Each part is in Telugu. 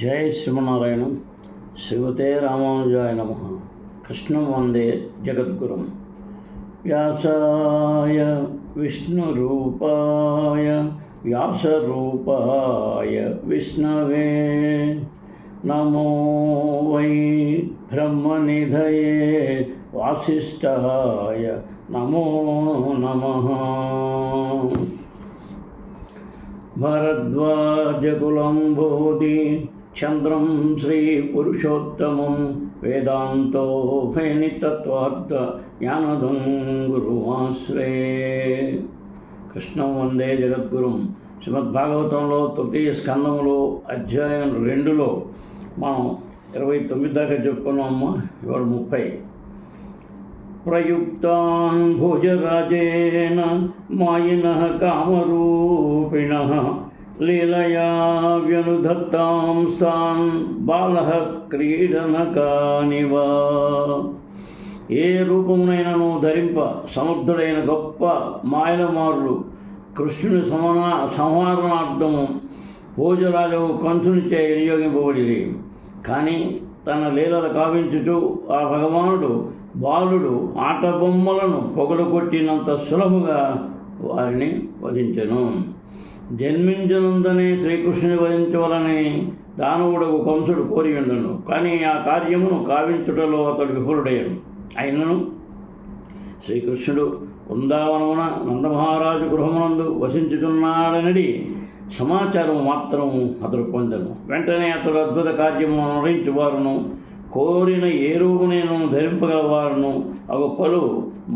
జై శ్రీమన్నారాయణ. శ్రీమతే రామానుజాయ నమః. కృష్ణం వందే జగద్గురుం. వ్యాసాయ విష్ణురూపాయ వ్యాసరూపాయ విష్ణవే నమో వై బ్రహ్మనిధయే వాసిష్ఠాయ నమో నమః. భరద్వాజకులం బోధి చంద్రం శ్రీ పురుషోత్తమం వేదాంతో భయనితత్వార్థ జ్ఞానదం గురువాశ్రే. కృష్ణం వందే జగద్గురుం. శ్రీమద్భాగవతంలో తృతీయ స్కందములో అధ్యాయం 2లో మనం 29 దాకా చెప్పుకున్నామమ్మా. ఇవాళ 30. ప్రయుక్తాన్ భుజరాజేన మాయినః కామరూపిణః లీలయా వ్యనుధత్తాం స్థాన్ బాలః క్రీడనకానివ. ఏ రూపమునైనను ధరింప సమర్థుడైన గొప్ప మాయలమారులు కృష్ణుని సంహారణార్థము భోజరాజు కంసునిచే వినియోగింపబడిరి. కానీ తన లీలలు కావించుచు ఆ భగవానుడు బాలుడు ఆట బొమ్మలను పొగలు కొట్టినంత సులభంగా వారిని వధించెను. జన్మించనుందనే శ్రీకృష్ణుని వధించవలని దానవుడకు కంసుడు కోరి ఉండను. కానీ ఆ కార్యమును కావించుటలో అతడు విఫలుడయ్యను. అయినను శ్రీకృష్ణుడు వృందావనమున నందమహారాజు గృహమునందు వసించుతున్నాడనడి సమాచారం మాత్రం అతడు పొందను. వెంటనే అతడు అద్భుత కార్యము నిర్వహించువారును కోరిన ఏ రూపునేను ధరింపగలవారును అగు పలు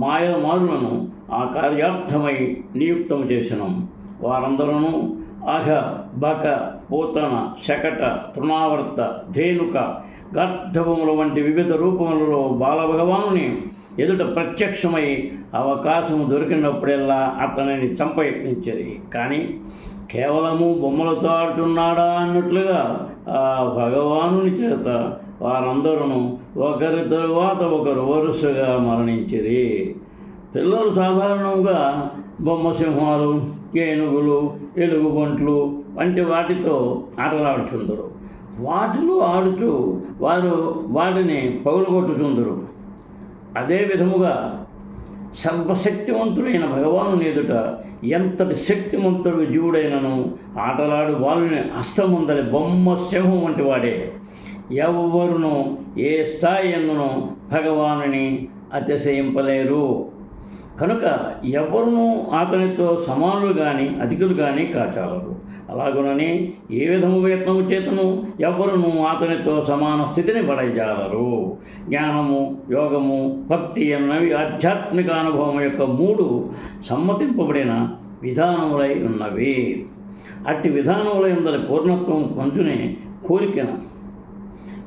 మాయమారులను ఆ కార్యార్థమై నియుక్తము చేసెను. వారందరూ అఘ, బక, పూతన, శకట, తృణావర్త, ధేనుక, గర్ధభముల వంటి వివిధ రూపములలో బాలభగవానుని ఎదుట ప్రత్యక్షమై అవకాశము దొరికినప్పుడెల్లా అతనిని చంపయత్నించేది. కానీ కేవలము బొమ్మలతో ఆడుతున్నాడా అన్నట్లుగా ఆ భగవానుని చేత వారందరూ ఒకరి తరువాత ఒకరు వరుసగా మరణించిరి. పిల్లలు సాధారణంగా బొమ్మసింహాలు, ఏనుగులు, ఎలుగుబంట్లు వంటి వాటితో ఆటలాడుచుందరు. వాటిలో ఆడుతూ వారు వాటిని పగులగొట్టుచుందరు. అదే విధముగా సర్వశక్తివంతుడైన భగవాను ఎదుట ఎంతటి శక్తివంతుడు జీవుడైనను ఆటలాడు బాలుని హస్తముందలి బొమ్మ సింహం వంటి వాడే. ఎవ్వరును ఏ స్థాయి ఎందునో భగవానుని అతిశయింపలేరు. కనుక ఎవరునూ అతనితో సమానులు కానీ అధికులు కానీ కాచాలరు. అలాగునని ఏ విధము యత్నము చేతను ఎవ్వరునూ అతనితో సమాన స్థితిని పడజాలరు. జ్ఞానము, యోగము, భక్తి అన్నవి ఆధ్యాత్మిక అనుభవం యొక్క 3 సమ్మతింపబడిన విధానములై ఉన్నవి. అట్టి విధానముల యందలి పూర్ణత్వం పంచునే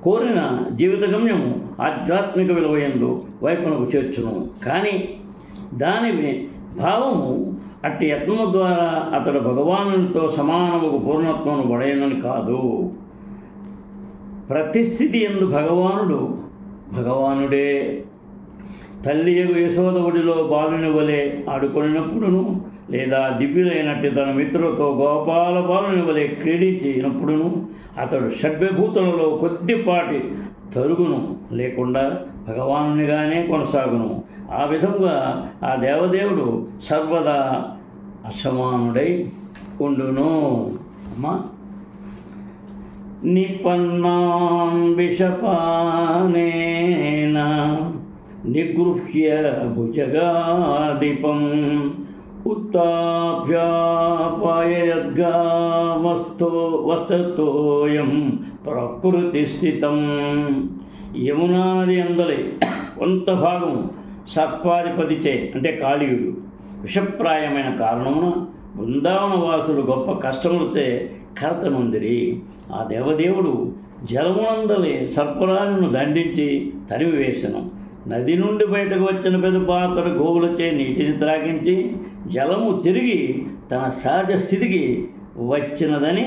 కోరిన జీవిత గమ్యము ఆధ్యాత్మిక విలువయందు వైపునకు చేర్చును. కానీ దాని భావము అట్టి యత్నము ద్వారా అతడు భగవానునితో సమానముకు పూర్ణత్వము పడేనని కాదు. ప్రతిస్థితి యందు భగవానుడే. తల్లియగు యశోద ఒడిలో బాలుని వలె ఆడుకొనినప్పుడును, లేదా దివ్యులైనట్టు తన మిత్రులతో గోపాల బాలుని వలె క్రీడించినప్పుడును అతడు షడ్విభూతులలో కొద్దిపాటి తరుగును లేకుండా భగవానునిగానే కొనసాగును. ఆ విధంగా ఆ దేవదేవుడు సర్వదా అసమానుడై ఉండును. అమ్మా, నిపన్నాన్ విషపానేన నిగృహ్య భుజగాధిపం ఉత్తాప్యాపాయద్గామస్థో వస్తతోయం ప్రకృతి స్థితం. యమునా నది అందలి కొంత భాగం సర్పాధిపతిచే అంటే కాళీయుడు విషప్రాయమైన కారణమున బృందావన వాసులు గొప్ప కష్టములచే కలత నొందిరి. ఆ దేవదేవుడు జలమునందలి సర్పరాజును దండించి తరిమివేసెను. నది నుండి బయటకు వచ్చిన పెదపాతడు గోవులచే నీటిని త్రాగించి జలము తిరిగి తన సహజ స్థితికి వచ్చినదని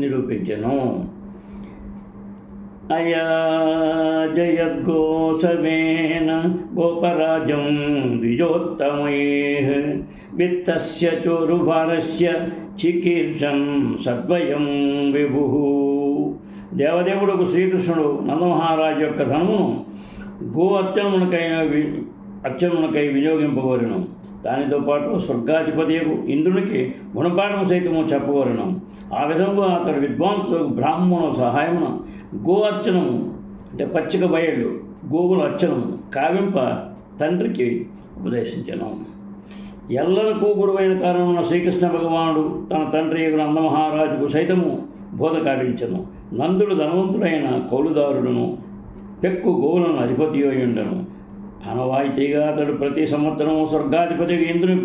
నిరూపించెను. అయా జయద్ఘోషమేన గోపరాజం ద్విజోత్తమైః విత్తస్య చోరుభారస్య చికీర్షం సద్వయం విభుః దేవదేవుడుకు శ్రీకృష్ణుడు నందమహారాజు యొక్క ధనమును గో అర్చనమునకై వినియోగింపగోరెను. దానితో పాటు స్వర్గాధిపతియకు ఇంద్రునికి గుణపాఠము సైతము చెప్పగోరెను. ఆ విధంగా అతడు విద్వాంసులకు బ్రాహ్మణుల సహాయమున గో అర్చనము అంటే పచ్చిక బయళ్ళు గోవుల అర్చనము కావింప తండ్రికి ఉపదేశించను. ఎల్లరకు గురువైన కారణమున శ్రీకృష్ణ భగవానుడు తన తండ్రి నందమహారాజుకు సైతము బోధ కావించను. నందుడు ధనవంతుడైన కౌలుదారుడును పెక్కు గోవులను అధిపతి అయి ఉండను. ఆనవాయితీగా అతడు ప్రతి సంవత్సరము స్వర్గాధిపతికి ఇంద్రుని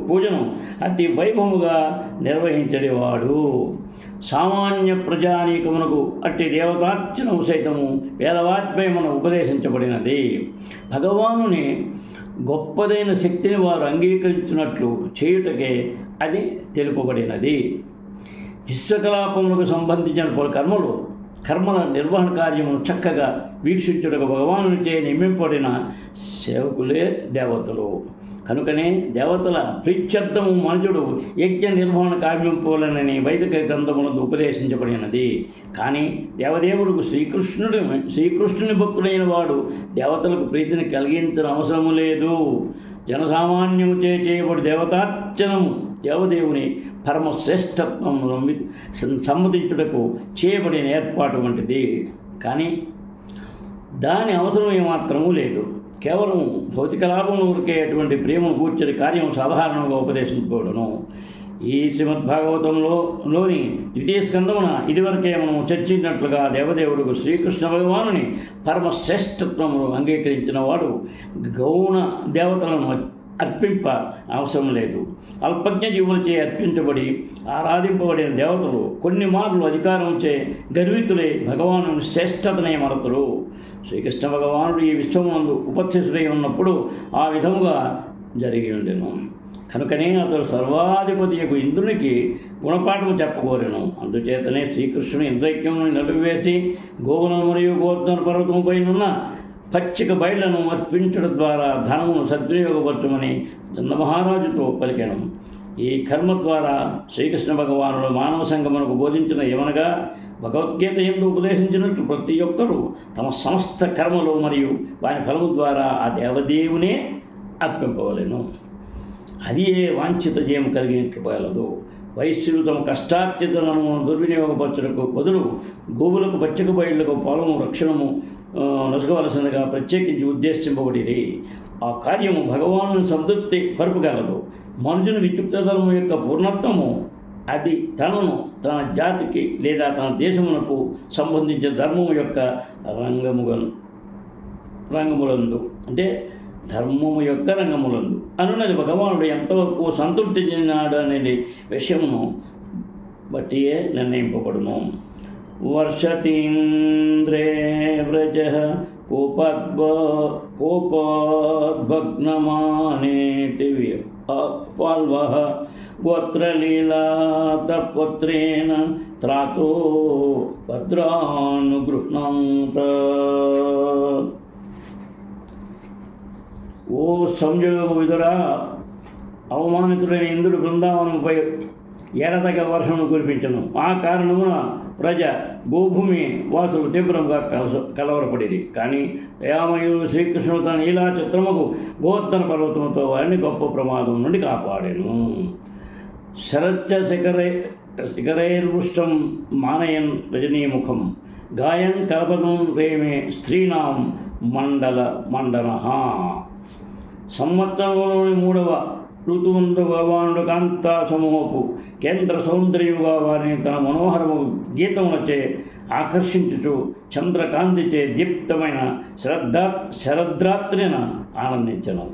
పూజను అతి వైభవముగా నిర్వహించేవాడు. సామాన్య ప్రజానీకమునకు అట్టి దేవతార్చనము సైతము వేదవాజ్పేయమున ఉపదేశించబడినది. భగవానుని గొప్పదైన శక్తిని వారు అంగీకరించినట్లు చేయుటకే అది తెలుపబడినది. విశ్వకలాపములకు సంబంధించిన పలు కర్మల నిర్వహణ కార్యమును చక్కగా వీక్షించుటకు భగవానునిచే నియమింపబడిన సేవకులే దేవతలు. కనుకనే దేవతల ప్రీత్యర్థము మనుజుడు యజ్ఞ నిర్వహణ కావ్యంపోలనని వైదిక గ్రంథములందు ఉపదేశించబడినది. కానీ దేవదేవుడుకు శ్రీకృష్ణుని భక్తుడైన వాడు దేవతలకు ప్రీతిని కలిగించిన అవసరము లేదు. జనసామాన్యము చేయబడి దేవతార్చనము దేవదేవుని పరమశ్రేష్టత్వమును సమ్మతించుటకు చేయబడిన ఏర్పాటు వంటిది. కానీ దాని అవసరం ఏమాత్రమూ లేదు. కేవలం భౌతిక లాభం ఊరికే అటువంటి ప్రేమను కూర్చొని కార్యం సాధారణంగా ఉపదేశించబడును. ఈ శ్రీమద్భాగవతంలోని ద్వితీయ స్కందమున ఇదివరకే మనం చర్చించినట్లుగా దేవదేవుడుకు శ్రీకృష్ణ భగవానుని పరమశ్రేష్టత్వమును అంగీకరించిన వాడు గౌణ దేవతలను అర్పింప అవసరం లేదు. అల్పజ్ఞ జీవులచే అర్పించబడి ఆరాధింపబడిన దేవతలు కొన్ని మార్లు అధికారంచే గర్వితులై భగవాను శ్రేష్టతనే మరతులు. శ్రీకృష్ణ భగవానుడు ఈ విశ్వమందు ఉపస్థితుడై ఉన్నప్పుడు ఆ విధముగా జరిగి ఉండెను. కనుకనే అతడు సర్వాధిపతియకు ఇంద్రునికి గుణపాఠము చెప్పగోరెను. అందుచేతనే శ్రీకృష్ణుని ఇంద్రైక్యమును నిలిపివేసి గోవులను మరియు గోవర్ధన పర్వతము పైనున్న పచ్చిక బయళ్లను అర్పించడం ద్వారా ధనమును సద్వినియోగపరచమని నందమహారాజుతో పలికెను. ఈ కర్మ ద్వారా శ్రీకృష్ణ భగవానుడు మానవ సంగమునకు బోధించిన ఏమనగా భగవద్గీత యందు ఉపదేశించినట్లు ప్రతి ఒక్కరూ తమ సమస్త కర్మలు మరియు వాని ఫలము ద్వారా ఆ దేవదేవునే అర్పింపవలెను. అది ఏ వాంఛిత జయం కలిగించగలదు. వైశ్యులు తమ కష్టార్జితలను దుర్వినియోగపరచుటకు బదులు గోవులకు పచ్చిక బయళ్లకు పొలము రక్షణము నొసగవలసినగా ప్రత్యేకించి ఉద్దేశింపబడినది. ఆ కార్యము భగవాను సంతృప్తి పరుపగలదు. మనుషుని విచిత్రధర్మం యొక్క పూర్ణత్వము అది తనను తన జాతికి లేదా తన దేశమునకు సంబంధించిన ధర్మము యొక్క రంగములందు అంటే ధర్మము యొక్క రంగములందు అనున్నది భగవానుడు ఎంతవరకు సంతృప్తి చెందినాడు అనేది విషయమును బట్టియే నిర్ణయింపబడును. వర్షతీంద్రే వ్రజ కోపోద్భగ్నమానేతి ఫాల్వః గోత్రలీలాతపుత్రేణ త్రాతో భద్రానుగృహ్ణాంత. ఓ సంయోగ విదురా, అవమానితుడైన ఇంద్రుడు బృందావనంపై ఎడతగ వర్షమును కురిపించను. ఆ కారణమున ప్రజ గోభూమి వాసులు తీవ్రంగా కలవరపడిరి. కానీ దయామయుడు శ్రీకృష్ణుడు తన ఇలా చిత్రముకు గోవర్ధన పర్వతముతో వారిని గొప్ప ప్రమాదం నుండి కాపాడాను. శరచ్చ శిఖరైర్వృష్టం మానయన్ రజనీముఖం గాయన్ కలపదం రేమే స్త్రీణాం మండనః. సంవత్సరంలోని 3వ ఋతువందు భగవానుడు కాంతా సమూహపు కేంద్ర సౌందర్యముగా వారిని తన మనోహరము గీతములచే ఆకర్షించుచు చంద్రకాంతిచే దీప్తమైన శరద్రాత్రిన ఆనందించను.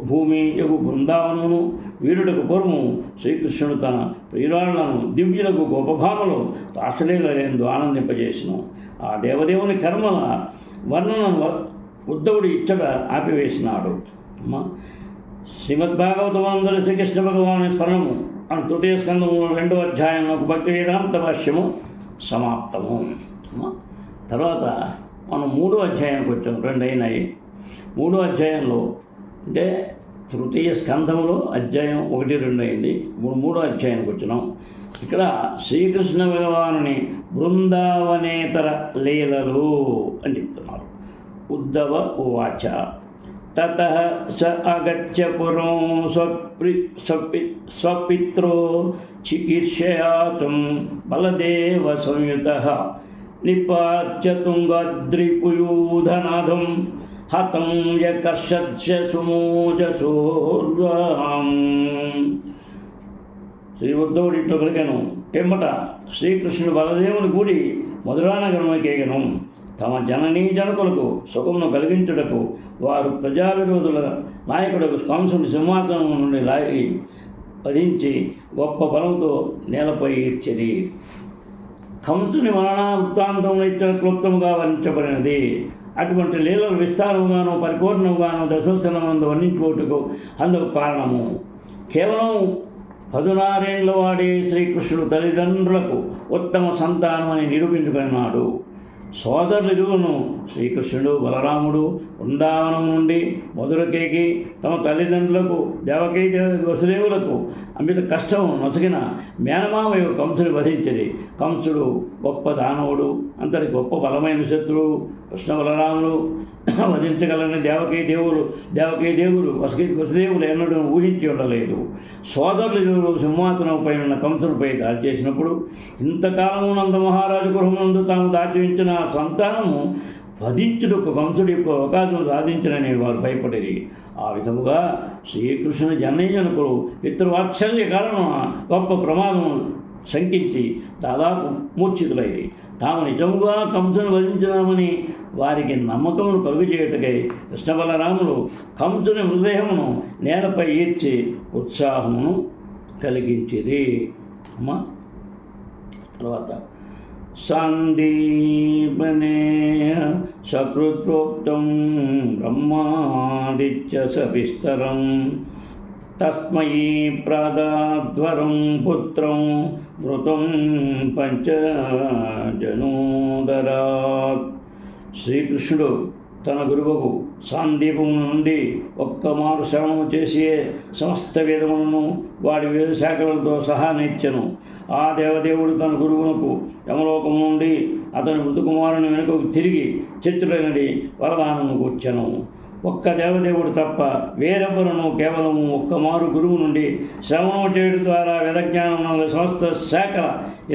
భూమి యగు బృందావనమును వీరుడకు పూర్వము శ్రీకృష్ణుడు తన ప్రియురాళ్లను దివ్యులకు గోపభామలు రాసలీలందు ఆనందింపజేసను. ఆ దేవదేవుని కర్మల వర్ణనను ఉద్ధవుడు ఇచ్చట ఆపివేసినాడు. శ్రీమద్భాగవతమందరి శ్రీకృష్ణ భగవాని స్మరణము అని తృతీయ స్కందము 2వ అధ్యాయంలో భక్తి వేదాంత భాష్యము సమాప్తము. తర్వాత మనం 3వ అధ్యాయానికి వచ్చాము. 2 అయినాయి. 3వ అధ్యాయంలో అంటే తృతీయ స్కంధములో అధ్యాయం 1-2 అయింది. మూడో అధ్యాయానికి వచ్చినాం. ఇక్కడ శ్రీకృష్ణ భగవానుని బృందావనేతర లీలలు అని చెప్తున్నారు. ఉద్ధవ ఉవాచ తతః స అగత్య పురం స్వపిత్రో చికీర్షయాతుం బలదేవ సంయుతః నిపాత్య తుంగద్రిపుయూధనాథం హతం యకర్షత్స్య సుమోజసోర్వం. శ్రీ ఉద్ధవుడి ఇంట్లో కలిగాను. పిమ్మట శ్రీకృష్ణుడు బలదేవుని కూడి మధురానగరముకేగను. తమ జననీ జనకులకు సుఖమును కలిగించుటకు వారు ప్రజా విరోధుల నాయకుడకు కంసుని సింహాసనం నుండి లాగి వధించి గొప్ప బలంతో నేలపై ఈడ్చిరి. కంసుని మరణ వృత్తాంతం ఇచ్చిన క్లుప్తముగా వర్ణించబడినది. అటువంటి లీలలు విస్తారముగాను పరిపూర్ణముగాను దశోస్కంధమందు వర్ణించుకోవటకు అందుకు కారణము కేవలం 16 వాడి శ్రీకృష్ణుడు తల్లిదండ్రులకు ఉత్తమ సంతానమని నిరూపించుకున్నాడు. సోదరులిరువును శ్రీకృష్ణుడు బలరాముడు బృందావనం నుండి మధురకేకి తమ తల్లిదండ్రులకు దేవకీ వసుదేవులకు అమిత కష్టం నొసగిన మేనమామయ్య కంసుని వధించింది. కంసుడు గొప్ప దానవుడు, అంతటి గొప్ప బలమైన శత్రువు. కృష్ణ బలరాములు వధించగలని దేవకీ దేవులు వసుదేవులు ఎన్నడూ ఊహించి ఉండలేదు. సోదరులు సింహాసనంపై ఉన్న కంసునిపై దాడి చేసినప్పుడు ఇంతకాలము నంద మహారాజు గృహమునందు తాము దాచి ఉంచిన సంతానము వధించుటకు కంసుడి అవకాశం సాధించనని వారు భయపడేది. ఆ విధముగా శ్రీకృష్ణుని జనకులు పితృవాత్సల్య కారణం గొప్ప ప్రమాదం శంకించి దాదాపు మూర్ఛితులైంది. తాము నిజముగా కంసును వధించినామని వారికి నమ్మకమును కలుగజేయటకై కృష్ణ బలరాములు కంసుని మృతదేహమును నేలపై ఈడ్చి ఉత్సాహమును కలిగించిరి. అమ్మా తర్వాత సందీపనే సకృత్ప్రోక్తం బ్రహ్మాదిత్య సవిస్తరం తస్మై ప్రాదాధ్వరం పుత్రం మృతం పంచజనోదరాత్. శ్రీకృష్ణుడు తన గురువుకు సాందీపము నుండి ఒక్కమారు శ్రవణము చేసి సమస్త వేదములను వాడి వేద శాఖలతో సహా నేర్చెను. ఆ దేవదేవుడు తన గురువునకు యమలోకము నుండి అతని మృతుకుమారుని వెనుకకు తిరిగి చిత్రులైనది వరదానము కూర్చెను. ఒక్క దేవదేవుడు తప్ప వేరెవ్వరను కేవలము ఒక్కమారు గురువు నుండి శ్రవణము చేయడం ద్వారా వేదజ్ఞానం సమస్త శాఖల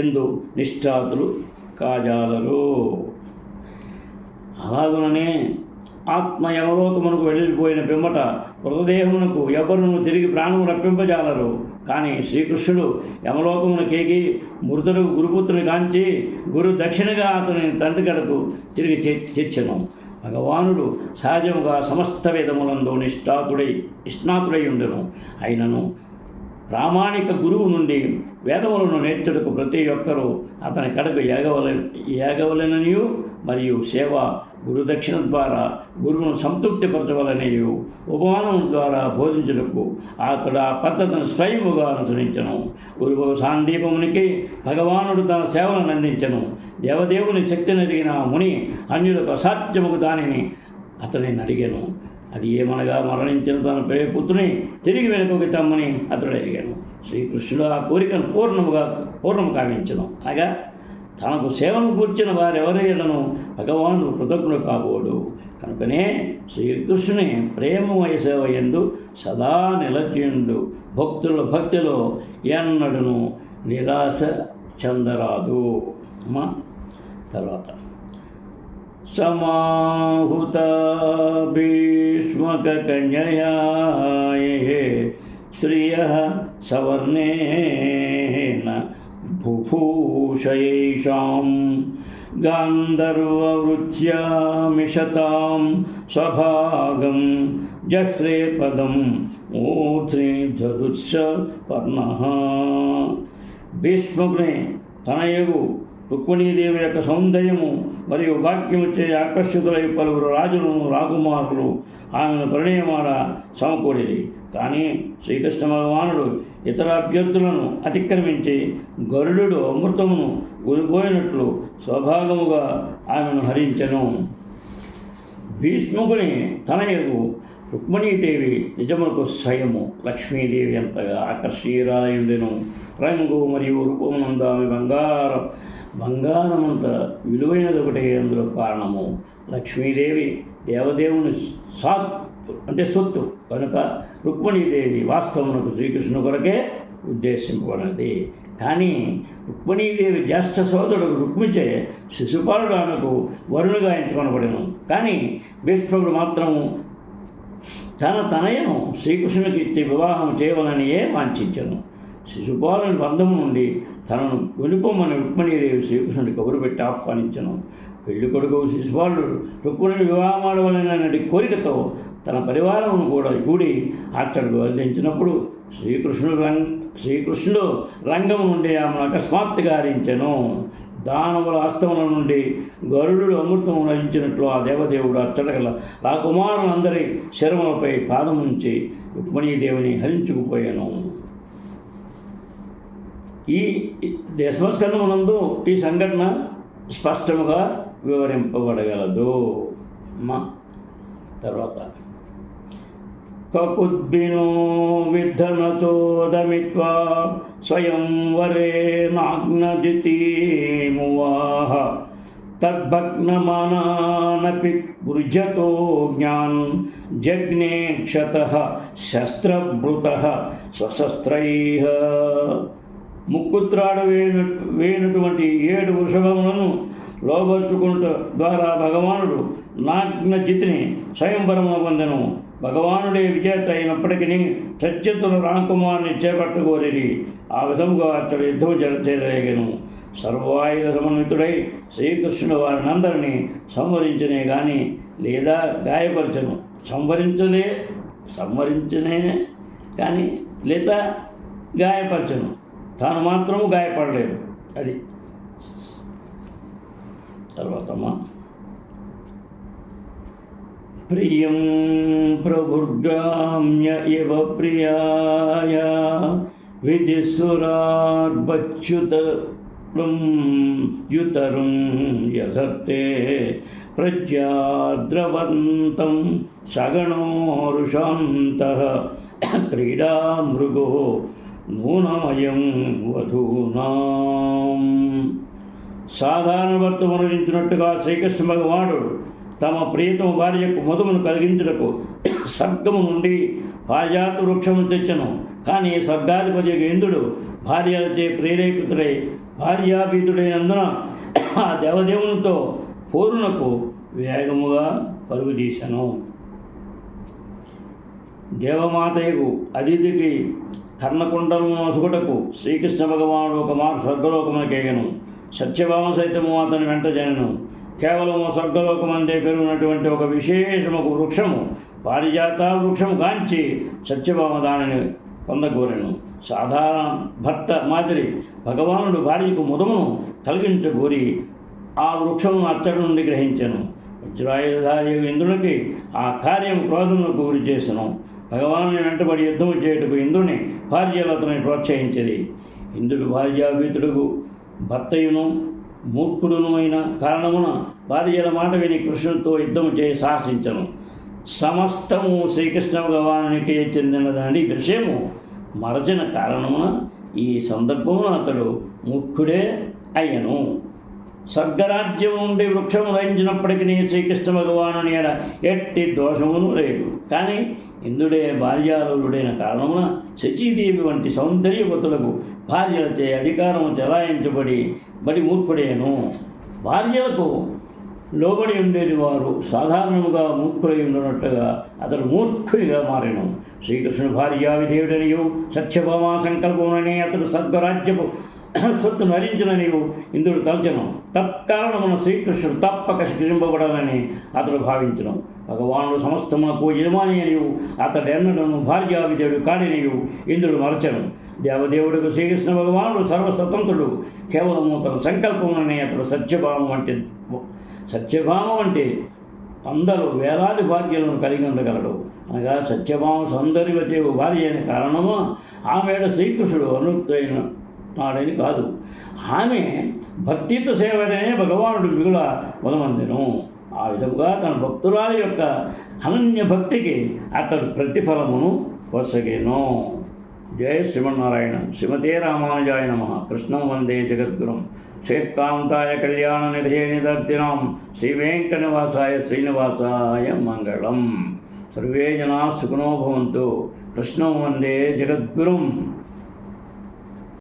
ఎందు నిష్ఠాతులు కాజాలరు. అలాగుననే ఆత్మ యమలోకమునకు వెళ్ళిపోయిన పిమ్మట మృతదేహమునకు ఎవరును తిరిగి ప్రాణము రప్పింపజాలరు. కానీ శ్రీకృష్ణుడు యమలోకమునకేగి మృతుడు గురుపుత్రుని కాంచి గురు దక్షిణగా అతని తండ్రి కడకు తిరిగి తెచ్చెను. భగవానుడు సహజముగా సమస్త వేదములందు నిష్ణాతుడై ఉండెను. అయినను ప్రామాణిక గురువు నుండి వేదములను నేర్చుటకు ప్రతి ఒక్కరూ అతని కడకు ఏగవలెననియు మరియు సేవ గురుదక్షిణ ద్వారా గురువును సంతృప్తిపరచవలనియు ఉపమానం ద్వారా బోధించుటకు అతడు ఆ పద్ధతిని స్వయముగా అనుసరించను. గురువు సాందీపమునికి భగవానుడు తన సేవలను అందించను. దేవదేవుని శక్తిని ఎరిగిన ముని అన్యులకు అసాధ్యముకు దానిని అతనిని అడిగాను. అది ఏమనగా మరణించిన తన పుత్రుని తిరిగి వెనుకకి తమ్మని అతడు అడిగాను. శ్రీకృష్ణుడు ఆ కోరికను పూర్ణము కావించను. అనగా తనకు సేవను కూర్చిన వారెవరైనను భగవానుడు కృతజ్ఞుడు కాబోడు. కనుకనే శ్రీకృష్ణుని ప్రేమమయ సేవ యందు సదా నిలచిండు. భక్తుల భక్తిలో ఎన్నడును నిరాశ చెందరాదు. తర్వాత సమాహుత భీష్మక కన్యయా శ్రియ సవర్ణేన బుభూషయేషాం గాంధర్వవృత్యామిషతాం స్వభాగం జహ్రే పదం మూర్ధ్ని ధరుత్స పర్ణః. భీష్ముని తనయగు రుక్మిణీదేవి యొక్క సౌందర్యము మరియు వాక్యముచే ఆకర్షితులై పలువురు రాజులను రాకుమారులు ఆమెను పరిణయమాడ సమకూడిరి. కానీ శ్రీకృష్ణ భగవానుడు ఇతర అభ్యర్థులను అతిక్రమించి గరుడు అమృతమును గురిపోయినట్లు స్వభాగముగా ఆమెను హరించెను. భీష్ముని తనయగు రుక్మిణీదేవి నిజమునకు స్వయము లక్ష్మీదేవి అంతగా ఆకర్షణీయురాలయుండెను. రంగు మరియు రూపమునందు ఆమె బంగారమంత విలువైనది ఒకటే అందులో కారణము. లక్ష్మీదేవి దేవదేవుని సొత్తు కనుక రుక్మిణీదేవి వాస్తవమునకు శ్రీకృష్ణుని కొరకే ఉద్దేశింపబడినది. కానీ రుక్మిణీదేవి జ్యేష్ఠ సోదరుడు రుక్మిచే శిశుపాలుడు ఆమెకు వరుణుగా ఎంచుకొనబడెను. కానీ భీష్ముడు మాత్రము తన తనయను శ్రీకృష్ణునికి ఇచ్చి వివాహం చేయవలనియే వాంఛించెను. శిశుపాలుని బంధము నుండి తనను కొనుకోమని రుక్మిణీదేవి శ్రీకృష్ణుడి కబురు పెట్టి ఆహ్వానించను. పెళ్లి కొడుకు శిశుపాలుడు రుక్మిణిని వివాహమాడవలనటి కోరికతో తన పరివారమును కూడా కూడి అచ్చడికి వదిలించినప్పుడు శ్రీకృష్ణుడు రంగము నుండి ఆమెను అకస్మాత్తుగా హరించెను. దానవుల హస్తముల నుండి గరుడు అమృతము నరించినట్లు ఆ దేవదేవుడు అచ్చటగల రాకుమారులందరి శరములపై పాదముంచి రుక్మిణీదేవిని హరించుకుపోయాను. ఈ దశమస్కందమునందు ఈ సంఘటన స్పష్టముగా వివరింపబడగలదు. తర్వాత కకుద్భినో విద్ధనచోదమిత్వా స్వయంవరే నాగ్నజితీమువాహ తద్భగ్నమానానపి గృజతో జ్ఞాన్ జగ్నే క్షతః శస్త్రభృతః సశస్త్రైః. ముక్కుత్రాడు వేయినటువంటి 7 వృషభములను లోబర్చుకుంట ద్వారా భగవానుడు నాగ్నజితిని స్వయంవరమున పొందెను. భగవానుడే విజేత అయినప్పటికీ ప్రత్యర్థులు రామకుమారుని చేపట్టగోరిరి. ఆ విధముగా అతడు యుద్ధము చేయగలిగాను. సర్వాయుధ సమన్వితుడై శ్రీకృష్ణుడు వారిని అందరినీ సంవరించనే కానీ లేదా గాయపరచను. సంవరించనే కానీ లేదా గాయపరచను. తాను మాత్రము గాయపడలేదు. అది తర్వాత ప్రియం ప్రభుర్గామ్య ఇవ ప్రియాయ విధిసురార్బచ్యుతరుం యథత్తే ప్రజ్ఞాద్రవంతం సగణోరుషాంతః క్రీడామృగో నూనమయం వధూనాం. సాధారణ భర్త మనరించినట్టుగా శ్రీకృష్ణ భగవానుడు తమ ప్రియతమ భార్యకు మధుమును కలిగించుటకు స్వర్గము నుండి పారిజాత వృక్షము తెచ్చను. కానీ స్వర్గాధిపతి ఇంద్రుడు భార్యలచే ప్రేరేపితుడై భార్యాభీతుడైనందున ఆ దేవదేవునితో పోరునకు వేగముగా పరుగుదీశాను. దేవమాతయకు అతిథికి కర్ణకుండలను నొసుగుటకు శ్రీకృష్ణ భగవానుడు ఒక మారు స్వర్గలోకమునకేగను. సత్యభామ సైతము అతని వెంట జనను. కేవలం స్వర్గలోకమందే పెరిగినటువంటి ఒక విశేషముకు వృక్షము పారిజాత వృక్షము గాంచి సత్యభామ దానిని పొందగోరెను. సాధారణ భర్త మాదిరి భగవానుడు భార్యకు ముదమును కలిగించగోరి ఆ వృక్షమును అచ్చడి నుండి గ్రహించెను. వజ్రాయుధారి ఇంద్రునికి ఆ కార్యం క్రోధములకు గురి చేసెను. భగవానుని వెంటబడి యుద్ధము చేయుటకు ఇంద్రుని భార్యలు అతని ప్రోత్సహించేది. ఇంద్రుడు భార్యాభీతుడుకు భర్తయును మూర్ఖుడును అయిన కారణమున భార్యల మాట విని కృష్ణుడితో యుద్ధము చేయి సాహసించను. సమస్తము శ్రీకృష్ణ భగవానునికి చెందినదని విషయము మరచిన కారణమున ఈ సందర్భమున అతడు మూర్ఖుడే అయ్యను. స్వర్గరాజ్యం నుండి వృక్షము లయించినప్పటికీ శ్రీకృష్ణ భగవానుని ఎడ ఎట్టి దోషమును లేదు. కానీ ఇంద్రుడే భార్యాలుడైన కారణమున శచీదేవి వంటి సౌందర్యవతులకు భార్యలచే అధికారము చెలాయించబడి మూర్ఖుడేను. భార్యలకు లోబడి ఉండేది వారు సాధారణముగా మూర్ఖులై ఉండనట్టుగా అతడు మూర్ఖుడిగా మారెను. శ్రీకృష్ణుడు భార్యా విధేయుడనియు సత్యభామా సంకల్పమునని అతడు స్వర్గరాజ్యపు సొత్తు నరించుననియు ఇంద్రుడు తలచెను. తత్కారణమున శ్రీకృష్ణుడు తప్పక శిక్షింపబడాలని అతడు భావించును. భగవానుడు సమస్తమునకు యజమాని అనియు అతడెన్నడను భార్యా విధేయుడు కాడినియు ఇంద్రుడు మరచెను. దేవదేవుడికి శ్రీకృష్ణ భగవానుడు సర్వస్వతంత్రుడు. కేవలము తన సంకల్పమునని అతడు సత్యభామ వంటి అందరూ వేలాది భార్యలను కలిగి ఉండగలడు. అనగా సత్యభామ సౌందర్యవతి భార్య అయిన కారణము ఆమె శ్రీకృష్ణుడు అనుక్తైన నాడని కాదు. ఆమె భక్తియుత సేవనే భగవానుడు మిగుల మొదమందెను. ఆ విధముగా తన భక్తురాలి యొక్క అనన్య భక్తికి అతడు ప్రతిఫలమును పొసగెను. జయ శ్రీమన్నారాయణ. శ్రీమతే రామానుజాయ నమః. కృష్ణం వందే జగద్గురుం. శ్రీకాంతాయ కళ్యాణ నిధయే నిదర్తినాం శ్రీ వెంకటనివాసాయ శ్రీనివాసాయ మంగళం. సర్వే జనా సుఖినో భవంతు. కృష్ణం వందే జగద్గురుం.